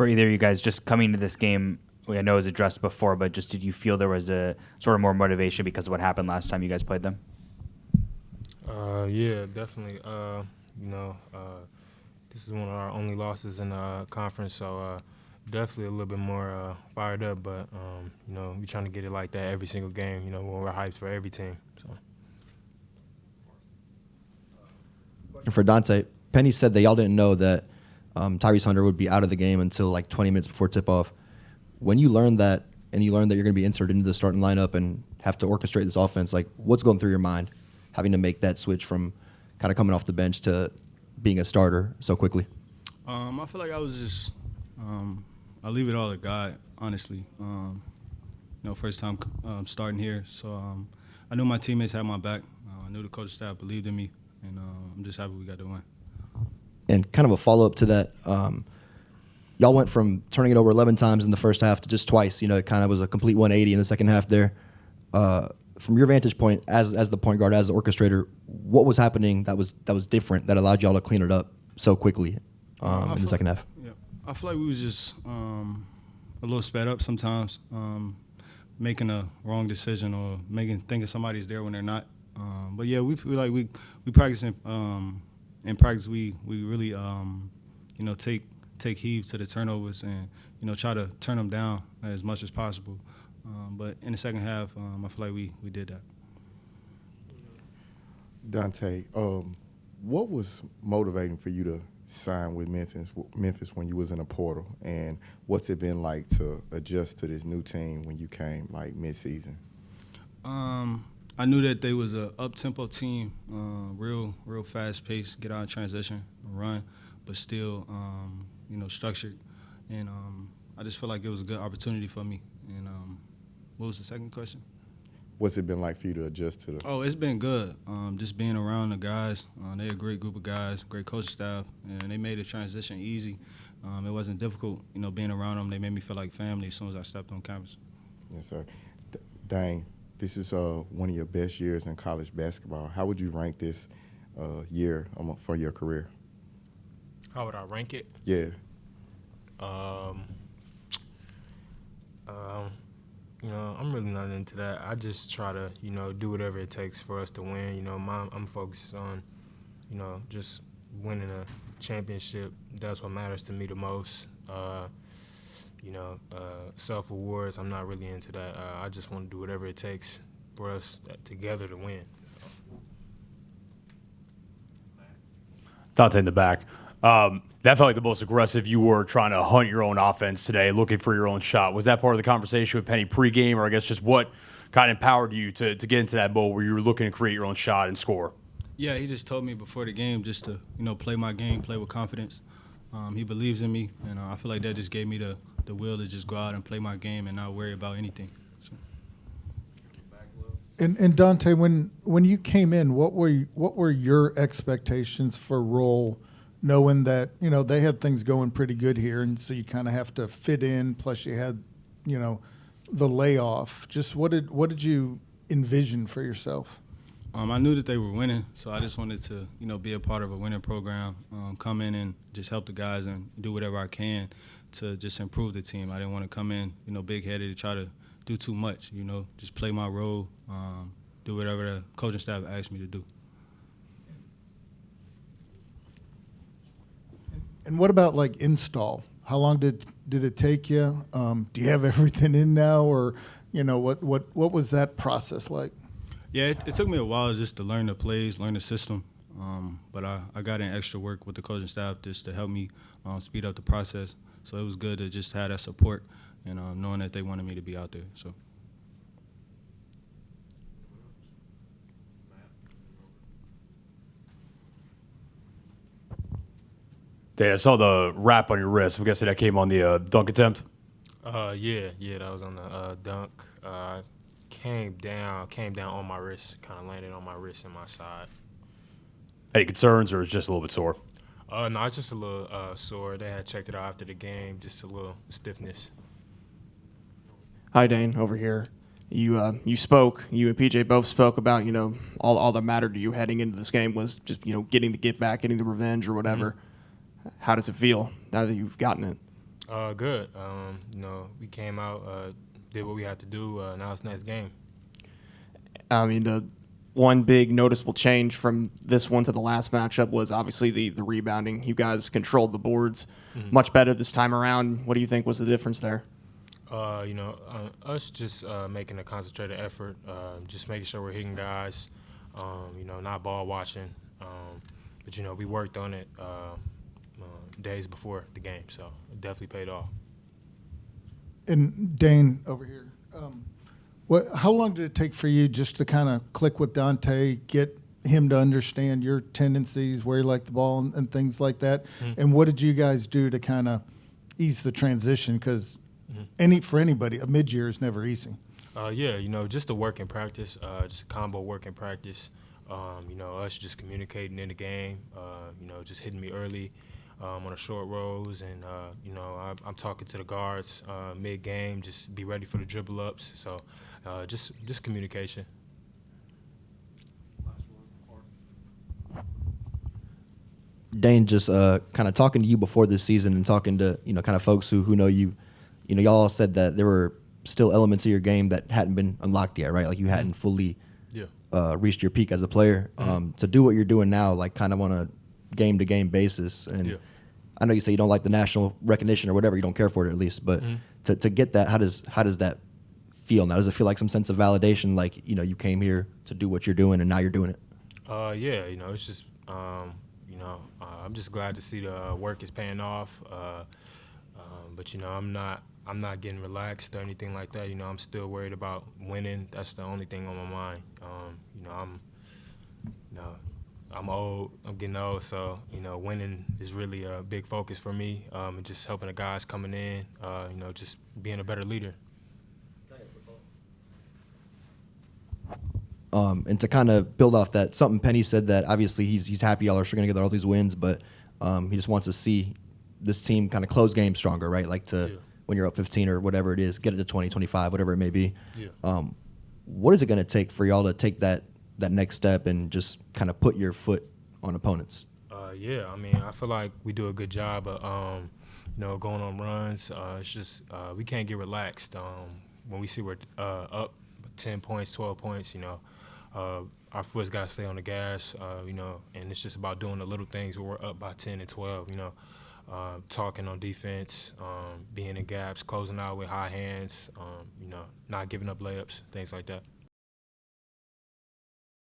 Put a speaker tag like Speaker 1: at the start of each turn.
Speaker 1: For either of you guys, just coming to this game, I know it was addressed before, but just did you feel there was a sort of more motivation because of what happened last time you guys played them?
Speaker 2: Yeah, definitely. This is one of our only losses in the conference, so definitely a little bit more fired up. But we're trying to get it like that every single game. When we're hyped for every team. So.
Speaker 3: And for Dante, Penny said that y'all didn't know that Tyrese Hunter would be out of the game until like 20 minutes before tip-off. When you learned that, and you learned that you're going to be inserted into the starting lineup and have to orchestrate this offense, like what's going through your mind, having to make that switch from kind of coming off the bench to being a starter so quickly?
Speaker 4: I feel like I was just I leave it all to God, honestly. First time starting here, so I knew my teammates had my back. I knew the coaching staff believed in me, and I'm just happy we got the win.
Speaker 3: And kind of a follow-up to that, y'all went from turning it over 11 times in the first half to just twice. It kind of was a complete 180 in the second half there. From your vantage point as the point guard, as the orchestrator, what was happening that was different that allowed y'all to clean it up so quickly in the second half?
Speaker 4: Yeah, I feel like we was just a little sped up sometimes, making a wrong decision or thinking somebody's there when they're not. But yeah, we feel like we practice in practice. We really take heed to the turnovers and try to turn them down as much as possible. But in the second half, I feel like we did that.
Speaker 5: Dante, what was motivating for you to sign with Memphis when you was in a portal, and what's it been like to adjust to this new team when you came like mid-season?
Speaker 4: I knew that they was a up-tempo team, real fast-paced, get out in transition, run, but still, structured. And I just feel like it was a good opportunity for me. And what was the second question?
Speaker 5: What's it been like for you to adjust to the?
Speaker 4: Oh, it's been good. Just being around the guys. They're a great group of guys, great coaching staff, and they made the transition easy. It wasn't difficult, being around them. They made me feel like family as soon as I stepped on campus.
Speaker 5: Yes, sir. Dain, this is one of your best years in college basketball. How would you rank this year for your career?
Speaker 2: How would I rank it?
Speaker 5: Yeah.
Speaker 2: I'm really not into that. I just try to, do whatever it takes for us to win. I'm focused on, just winning a championship. That's what matters to me the most. Self-awards, I'm not really into that. I just want to do whatever it takes for us together to win.
Speaker 6: Dante in the back. That felt like the most aggressive you were trying to hunt your own offense today, looking for your own shot. Was that part of the conversation with Penny pregame, or I guess just what kind of empowered you to get into that bowl where you were looking to create your own shot and score?
Speaker 4: Yeah, he just told me before the game just to, play my game, play with confidence. He believes in me, and I feel like that just gave me the will to just go out and play my game and not worry about anything. So.
Speaker 7: And Dante, when you came in, what were your expectations for role, knowing that they had things going pretty good here, and so you kind of have to fit in. Plus, you had the layoff. Just what did you envision for yourself?
Speaker 4: I knew that they were winning, so I just wanted to be a part of a winning program, come in and just help the guys and do whatever I can to just improve the team. I didn't want to come in big-headed to try to do too much. Just play my role, do whatever the coaching staff asked me to do.
Speaker 7: And what about like install? How long did it take you? Do you have everything in now, or what was that process like?
Speaker 4: Yeah, it took me a while just to learn the plays, learn the system. But I got in extra work with the coaching staff just to help me speed up the process. So it was good to just have that support and knowing that they wanted me to be out there. So.
Speaker 6: I saw the wrap on your wrist. I'm guessing that came on the dunk attempt.
Speaker 2: Yeah, that was on the dunk. Came down on my wrist, kind of landed on my wrist and my side.
Speaker 6: Any concerns, or it's just a little bit sore?
Speaker 2: No, it's just a little sore. They had checked it out after the game, just a little stiffness.
Speaker 8: Hi, Dain, over here. You and PJ both spoke about, all that mattered to you heading into this game was just, getting the get back, getting the revenge or whatever. Mm-hmm. How does it feel now that you've gotten it?
Speaker 2: Good. We came out, did what we had to do. Now it's next game.
Speaker 8: I mean, the one big noticeable change from this one to the last matchup was obviously the rebounding. You guys controlled the boards much better this time around. What do you think was the difference there?
Speaker 2: Us just making a concentrated effort, just making sure we're hitting guys, not ball watching. But we worked on it days before the game, so it definitely paid off.
Speaker 7: And Dain over here, how long did it take for you just to kind of click with Dante, get him to understand your tendencies, where you like the ball, and things like that? And what did you guys do to kind of ease the transition? Because for anybody, a mid-year is never easy.
Speaker 2: Just the work in practice, just a combo work in practice. Us just communicating in the game, just hitting me early on the short rolls, and I'm talking to the guards mid-game, just be ready for the dribble ups. So just communication.
Speaker 3: Dain, just kind of talking to you before this season and talking to kind of folks who know you, y'all said that there were still elements of your game that hadn't been unlocked yet, right? Like you hadn't fully reached your peak as a player. To do what you're doing now, like kind of on a game-to-game basis, and I know you say you don't like the national recognition or whatever, you don't care for it at least, but to get that, how does that feel now? Does it feel like some sense of validation, like you came here to do what you're doing and now you're doing it?
Speaker 2: It's just I'm just glad to see the work is paying off. But I'm not getting relaxed or anything like that. I'm still worried about winning. That's the only thing on my mind. I'm old. I'm getting old, so winning is really a big focus for me. And just helping the guys coming in. Just being a better leader.
Speaker 3: And to kind of build off that, something Penny said that obviously he's happy y'all are going to get all these wins, but he just wants to see this team kind of close games stronger, right? Like when you're up 15 or whatever it is, get it to 20, 25, whatever it may be. What is it going to take for y'all to take that next step and just kind of put your foot on opponents?
Speaker 2: I feel like we do a good job of, going on runs. It's just we can't get relaxed. When we see we're up 10 points, 12 points, our foot's got to stay on the gas, and it's just about doing the little things where we're up by 10 and 12, talking on defense, being in gaps, closing out with high hands, not giving up layups, things like that.